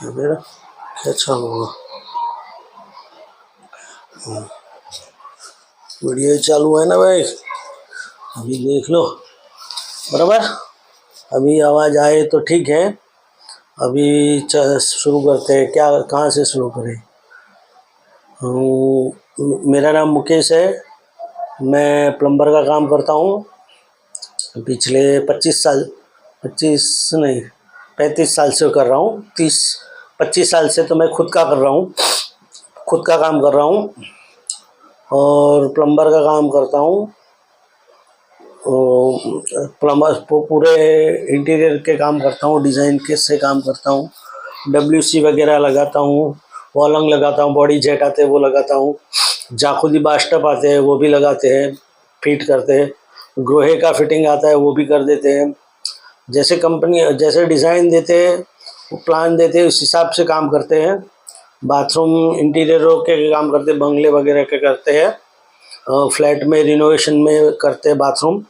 फिर अच्छा होगा। वीडियो चालू है ना भाई, अभी देख लो बराबर। अभी आवाज़ आए तो ठीक है। अभी शुरू करते हैं। क्या कहाँ से शुरू करें? मेरा नाम मुकेश है। मैं प्लम्बर का काम करता हूँ पिछले 35 साल से कर रहा हूँ। 25 साल से तो मैं खुद का कर रहा हूँ, खुद का काम कर रहा हूँ और प्लम्बर का काम करता हूँ। प्लम्बर पूरे इंटीरियर के काम करता हूँ, डिज़ाइन के से काम करता हूँ, WC वगैरह लगाता हूँ, वॉलंग लगाता हूँ, बॉडी जेट आते हैं वो लगाता हूँ, जाखुदी बास्टअप आते हैं वो भी लगाते हैं, फिट करते हैं, ग्रोहे का फिटिंग आता है वो भी कर देते हैं। जैसे कंपनी जैसे डिज़ाइन देते हैं, प्लान देते हैं, उस हिसाब से काम करते हैं। बाथरूम इंटीरियरों के काम करते हैं, बंगले वगैरह के करते हैं, फ्लैट में रिनोवेशन में करते हैं, बाथरूम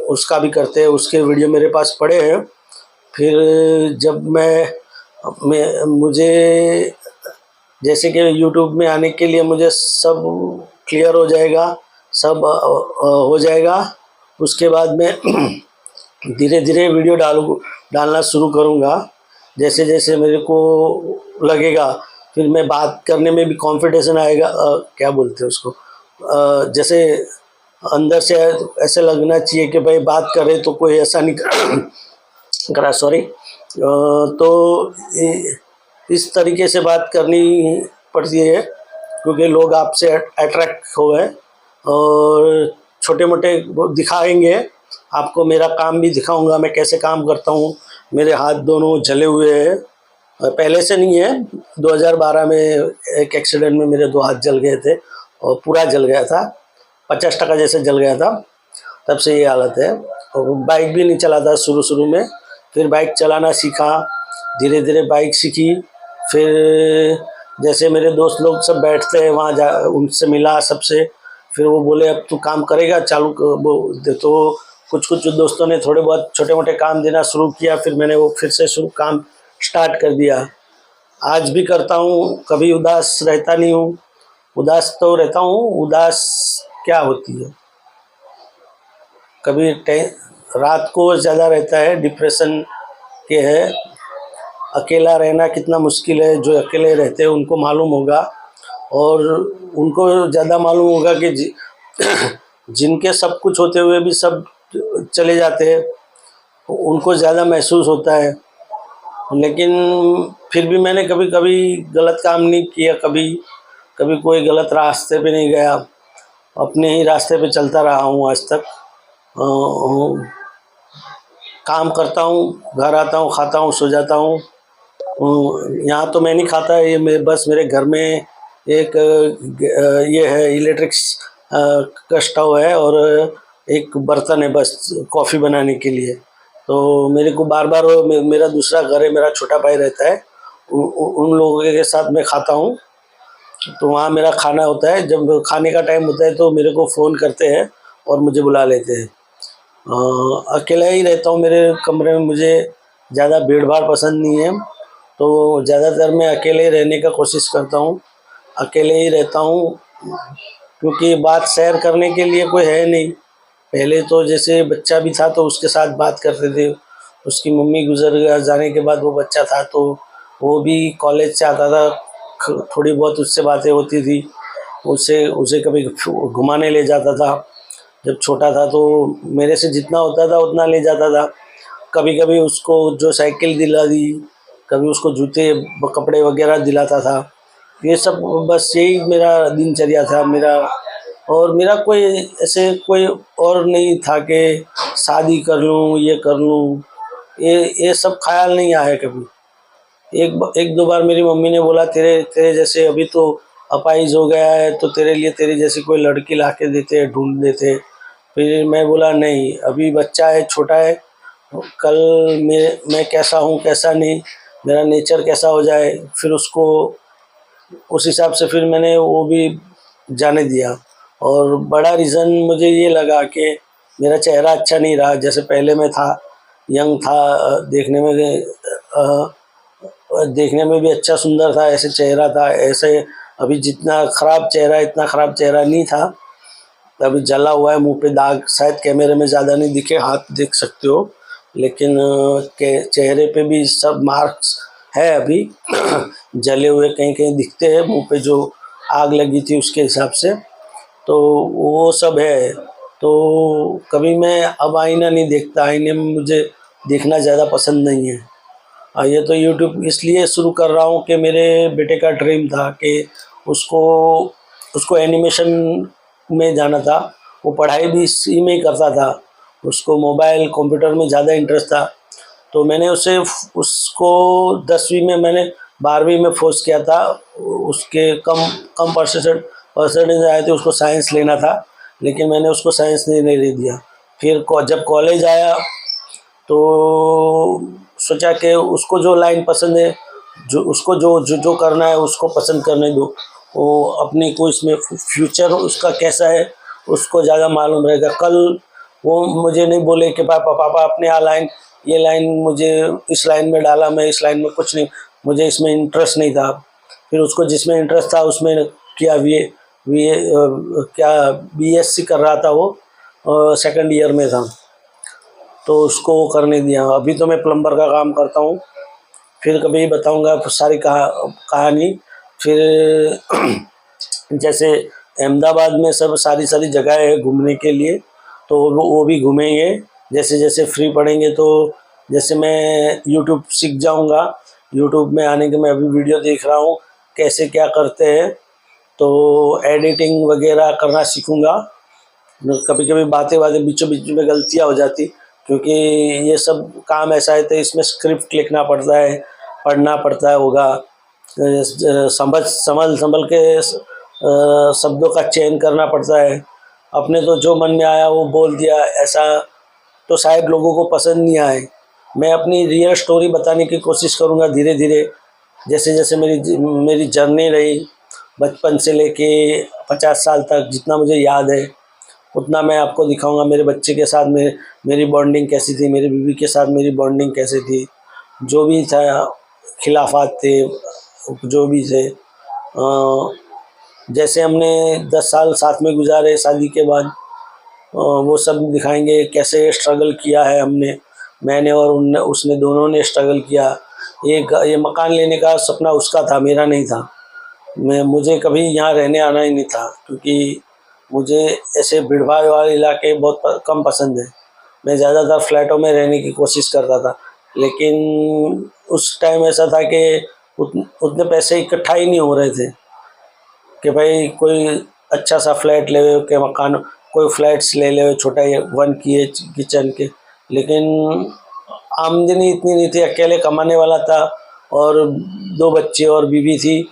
उसका भी करते हैं। उसके वीडियो मेरे पास पड़े हैं। फिर जब मुझे जैसे कि यूट्यूब में आने के लिए मुझे सब क्लियर हो जाएगा, सब हो जाएगा, उसके बाद में धीरे धीरे वीडियो डालना शुरू करूँगा। जैसे जैसे मेरे को लगेगा, फिर मैं बात करने में भी कॉन्फिडेंस आएगा। क्या बोलते हैं उसको, जैसे अंदर से ऐसे लगना चाहिए कि भाई बात करे तो कोई ऐसा नहीं करा, सॉरी। तो इस तरीके से बात करनी पड़ती है क्योंकि लोग आपसे अट्रैक्ट हुए और छोटे मोटे दिखाएंगे आपको। मेरा काम भी दिखाऊंगा, मैं कैसे काम करता हूँ। मेरे हाथ दोनों जले हुए हैं, पहले से नहीं है। 2012 में एक एक्सीडेंट में मेरे 2 हाथ जल गए थे और पूरा जल गया था, 50% जैसे जल गया था। तब से ये हालत है। और बाइक भी नहीं चलाता शुरू में, फिर बाइक चलाना सीखा, धीरे धीरे बाइक सीखी। फिर जैसे मेरे दोस्त लोग सब बैठते हैं वहाँ जा, उनसे मिला सबसे। फिर वो बोले अब तू काम करेगा चालू तो कुछ दोस्तों ने थोड़े बहुत छोटे मोटे काम देना शुरू किया। फिर मैंने वो फिर से शुरू काम स्टार्ट कर दिया। आज भी करता हूँ, कभी उदास रहता नहीं हूँ। उदास तो रहता हूँ, उदास क्या होती है, कभी रात को ज़्यादा रहता है, डिप्रेशन के है। अकेला रहना कितना मुश्किल है, जो अकेले रहते हैं उनको मालूम होगा। और उनको ज़्यादा मालूम होगा कि जिनके सब कुछ होते हुए भी सब चले जाते हैं, उनको ज़्यादा महसूस होता है। लेकिन फिर भी मैंने कभी कभी गलत काम नहीं किया, कभी कोई गलत रास्ते पे नहीं गया, अपने ही रास्ते पे चलता रहा हूँ आज तक। काम करता हूँ, घर आता हूँ, खाता हूँ, सो जाता हूँ। यहाँ तो मैं नहीं खाता, ये बस मेरे घर में एक ये है इलेक्ट्रिक का स्टोव है और एक बर्तन है बस कॉफ़ी बनाने के लिए। तो मेरे को बार बार मेरा दूसरा घर है, मेरा छोटा भाई रहता है, उन लोगों के साथ मैं खाता हूँ। तो वहाँ मेरा खाना होता है, जब खाने का टाइम होता है तो मेरे को फ़ोन करते हैं और मुझे बुला लेते हैं। अकेला ही रहता हूँ मेरे कमरे में, मुझे ज़्यादा भीड़ भाड़ पसंद नहीं है। तो ज़्यादातर मैं अकेले रहने का कोशिश करता हूँ, अकेले ही रहता हूँ क्योंकि बात शेयर करने के लिए कोई है नहीं। पहले तो जैसे बच्चा भी था तो उसके साथ बात करते थे, उसकी मम्मी गुजर जाने के बाद वो बच्चा था तो वो भी कॉलेज से आता था, थोड़ी बहुत उससे बातें होती थी, उसे कभी घुमाने ले जाता था। जब छोटा था तो मेरे से जितना होता था उतना ले जाता था। कभी कभी उसको जो साइकिल दिला दी, कभी उसको जूते कपड़े वगैरह दिलाता था। ये सब बस यही मेरा दिनचर्या था मेरा। और मेरा कोई ऐसे कोई और नहीं था कि शादी कर लूँ, ये कर लूँ, ये सब ख्याल नहीं आया कभी। एक दो बार मेरी मम्मी ने बोला तेरे जैसे अभी तो अपाइज हो गया है तो तेरे लिए तेरी जैसी कोई लड़की ला के देते, ढूंढ देते। फिर मैं बोला नहीं, अभी बच्चा है, छोटा है, कल मैं कैसा हूँ कैसा नहीं, मेरा नेचर कैसा हो जाए, फिर उसको उस हिसाब से फिर मैंने वो भी जाने दिया। और बड़ा रीज़न मुझे ये लगा कि मेरा चेहरा अच्छा नहीं रहा जैसे पहले मैं था, यंग था, देखने में देखने में भी अच्छा सुंदर था, ऐसे चेहरा था, ऐसे अभी जितना ख़राब चेहरा इतना ख़राब चेहरा नहीं था। अभी जला हुआ है, मुंह पे दाग शायद कैमरे में ज़्यादा नहीं दिखे, हाथ देख सकते हो, लेकिन के चेहरे पे भी सब मार्क्स है अभी जले हुए कहीं कहीं दिखते हैं, मुंह पे जो आग लगी थी उसके हिसाब से, तो वो सब है। तो कभी मैं अब आईना नहीं देखता, आईने में मुझे देखना ज़्यादा पसंद नहीं है। ये तो यूट्यूब इसलिए शुरू कर रहा हूँ कि मेरे बेटे का ड्रीम था कि उसको उसको एनिमेशन में जाना था। वो पढ़ाई भी इसी में ही करता था, उसको मोबाइल कंप्यूटर में ज़्यादा इंटरेस्ट था। तो मैंने उसे उसको 10वीं में मैंने 12वीं में फोर्स किया था, उसके कम कम परसेंटेज आए थे, उसको साइंस लेना था, लेकिन मैंने उसको साइंस नहीं लेने दिया। फिर जब कॉलेज आया तो सोचा कि उसको जो लाइन पसंद है, जो उसको जो जो जो करना है उसको पसंद करने दो, वो अपने को इसमें फ्यूचर उसका कैसा है उसको ज़्यादा मालूम रहेगा। कल वो मुझे नहीं बोले कि पापा पापा अपने ये लाइन मुझे इस लाइन में डाला, मैं इस लाइन में कुछ नहीं, मुझे इसमें इंटरेस्ट नहीं था। फिर उसको जिसमें इंटरेस्ट था उसमें किया, क्या बीएससी कर रहा था वो, सेकंड ईयर में था, तो उसको करने दिया। अभी तो मैं प्लम्बर का काम करता हूँ, फिर कभी बताऊँगा सारी कहानी। फिर जैसे अहमदाबाद में सब सारी जगह है घूमने के लिए, तो वो भी घूमेंगे जैसे जैसे फ्री पड़ेंगे। तो जैसे मैं यूट्यूब सीख जाऊँगा, यूट्यूब में आने के मैं अभी वीडियो देख रहा हूँ कैसे क्या करते हैं, तो एडिटिंग वगैरह करना सीखूँगा। कभी कभी बातें बीचों बीच में गलतियाँ हो जाती, क्योंकि ये सब काम ऐसा है तो इसमें स्क्रिप्ट लिखना पड़ता है, पढ़ना पड़ता है होगा, संभल के शब्दों का चयन करना पड़ता है। अपने तो जो मन में आया वो बोल दिया, ऐसा तो शायद लोगों को पसंद नहीं आए। मैं अपनी रियल स्टोरी बताने की कोशिश करूँगा धीरे धीरे, जैसे जैसे मेरी जर्नी रही बचपन से लेके 50 साल तक, जितना मुझे याद है उतना मैं आपको दिखाऊंगा। मेरे बच्चे के साथ मेरी बॉन्डिंग कैसी थी, मेरी बीवी के साथ मेरी बॉन्डिंग कैसी थी, जो भी था, खिलाफात थे जो भी थे। जैसे हमने 10 साल साथ में गुजारे शादी के बाद, वो सब दिखाएंगे कैसे स्ट्रगल किया है हमने, मैंने और उसने दोनों ने स्ट्रगल किया। ये मकान लेने का सपना उसका था, मेरा नहीं था। मुझे कभी यहाँ रहने आना ही नहीं था, क्योंकि मुझे ऐसे भीड़ भाड़ वाले इलाके बहुत कम पसंद है। मैं ज़्यादातर फ्लैटों में रहने की कोशिश करता था, लेकिन उस टाइम ऐसा था कि उतने पैसे इकट्ठा ही नहीं हो रहे थे कि भाई कोई अच्छा सा फ्लैट ले के मकान, कोई फ्लैट्स ले ले छोटा 1 किचन के, लेकिन आमदनी इतनी नहीं थी, अकेले कमाने वाला था और 2 बच्चे और बीवी थी,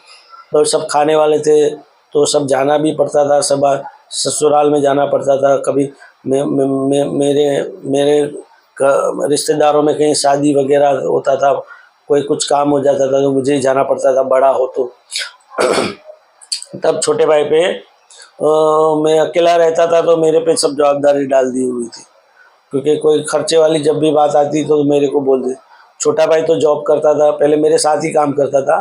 तो सब खाने वाले थे, तो सब जाना भी पड़ता था, सब ससुराल में जाना पड़ता था। कभी मेरे रिश्तेदारों में कहीं शादी वगैरह होता था, कोई कुछ काम हो जाता था तो मुझे ही जाना पड़ता था, बड़ा हो तो तब छोटे भाई पे मैं अकेला रहता था, तो मेरे पे सब जवाबदारी डाल दी हुई थी, क्योंकि कोई खर्चे वाली जब भी बात आती तो मेरे को बोल दे। छोटा भाई तो जॉब करता था, पहले मेरे साथ ही काम करता था,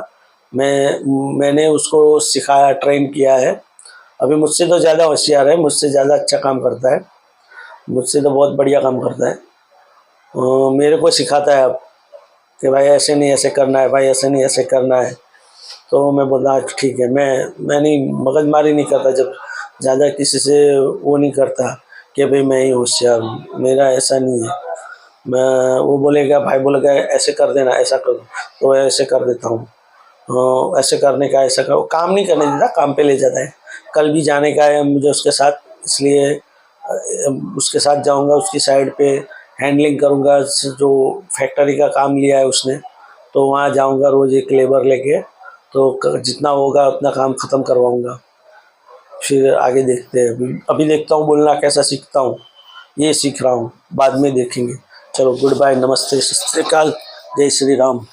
मैंने उसको सिखाया, ट्रेन किया है। अभी मुझसे तो ज़्यादा होशियार है, मुझसे ज़्यादा अच्छा काम करता है, मुझसे तो बहुत बढ़िया काम करता है। मेरे को सिखाता है अब कि भाई ऐसे नहीं ऐसे करना है, भाई ऐसे नहीं ऐसे करना है। तो मैं बोलता ठीक है, मैं नहीं मगजमारी नहीं करता, जब ज़्यादा किसी से वो नहीं करता कि भाई मैं ही होशियार हूँ, मेरा ऐसा नहीं है। वो बोलेगा, भाई बोलेगा ऐसे कर देना, ऐसा कर दो, तो ऐसे कर देता हूँ। ऐसे करने का, ऐसा करो, काम नहीं करने देता, काम पे ले जाता है। कल भी जाने का है मुझे उसके साथ, इसलिए उसके साथ जाऊंगा, उसकी साइड पे हैंडलिंग करूंगा। जो फैक्ट्री का काम लिया है उसने, तो वहाँ जाऊंगा रोज़ एक लेबर लेके, तो जितना होगा उतना काम ख़त्म करवाऊंगा, फिर आगे देखते हैं। अभी देखता हूँ बोलना कैसा सीखता हूँ, ये सीख रहा हूँ, बाद में देखेंगे। चलो गुड बाय, नमस्ते, सत श्री अकाल, जय श्री राम।